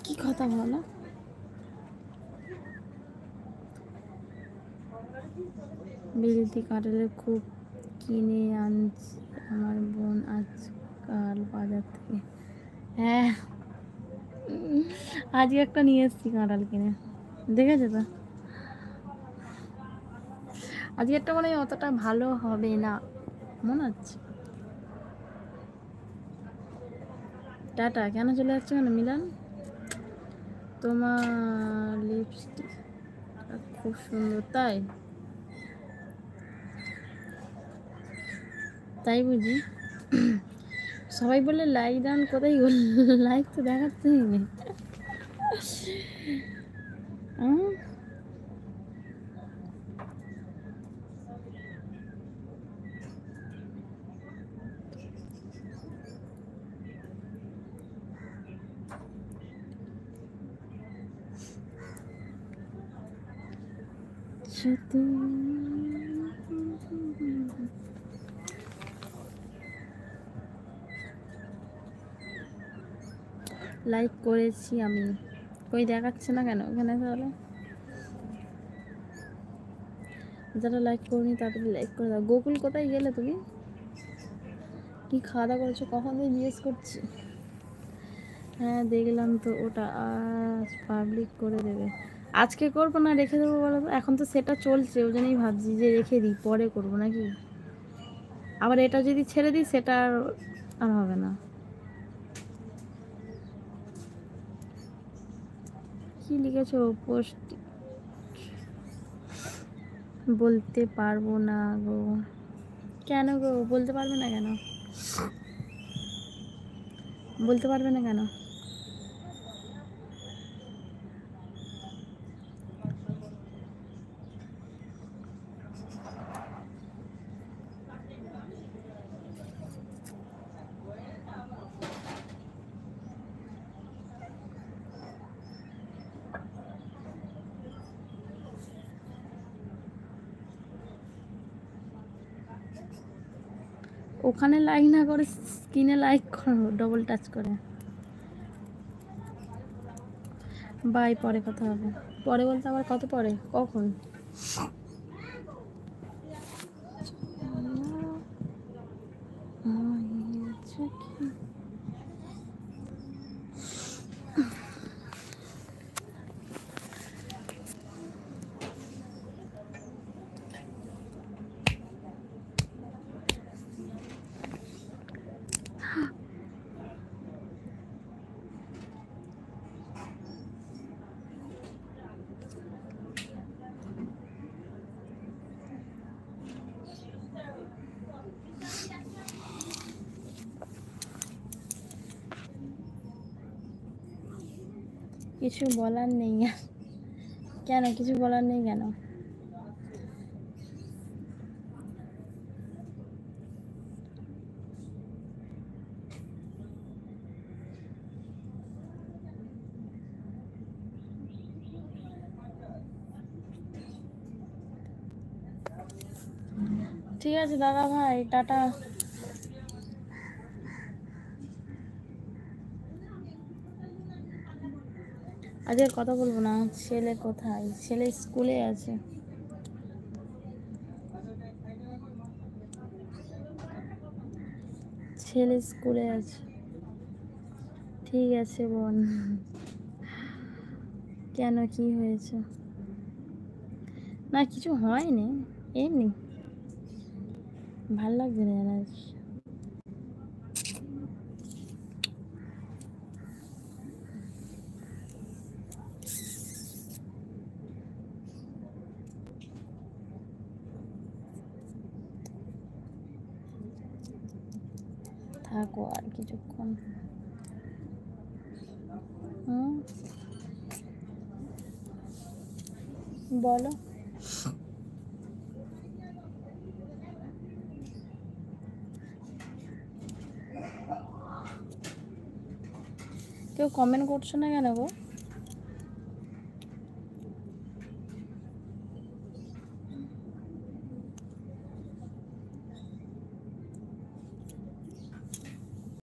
কি কথা বলো? বিলতি কাঁঠালের খুব কিনে আনছে আমার বোন আজকাল বাজার থেকে। হ্যাঁ, আজকে একটা নিয়ে এসেছি কাঁঠাল কিনে, দেখেছো তো? আজকে একটা মানে অতটা ভালো হবে না মনে হচ্ছে। টাটা, কেন চলে যাচ্ছে কেন মিলান? তোমার লিপস্টিক খুব সুন্দর, তাই তাই বুঝি? সবাই বলে লাইক ডান, কোথায় লাইক তো দেখাচ্ছে না। লাইক করেছি আমি, কই দেখাচ্ছে না কেন ওখানে? তাহলে যারা লাইক করনি তাড়াতাড়ি লাইক করে দাও। গোকুল কোথায় গেলে তুমি? কি খাওয়া দাওয়া করেছো কখন থেকে জিজ্ঞেস করছি। হ্যাঁ দেখলাম তো, ওটা আজ পাবলিক করে দেবে। আজকে করবো না রেখে দেবো বলো তো? এখন তো সেটা চলছে, ওই জন্যই ভাবছি যে রেখে দিই, পরে করবো নাকি। আবার এটা যদি ছেড়ে দিই সেটা আর হবে না। কি লিখেছো পোস্ট? বলতে পারবো না গো। কেন গো বলতে পারবে না কেন? বলতে পারবে না কেন? ওখানে লাইক না করে স্ক্রিনে লাইক করো ডবল টাচ করে। বাই, পরে কথা হবে। পরে বলতে আবার কত পরে, কখন? কিছু বলার নেই। কেন কিছু বলার নেই কেন? ঠিক আছে দাদা ভাই, টাটা। আজকে কথা বলবো না। ছেলে কোথায়? ছেলে স্কুলে আছে। ছেলে স্কুলে আছে। ঠিক আছে বোন। কেন কি হয়েছে? না কিছু হয়নি, এমনি ভাল লাগছে না জানাস। থাকো আর কিছুক্ষণ। বলো। কেউ কমেন্ট করছো না কেন গো?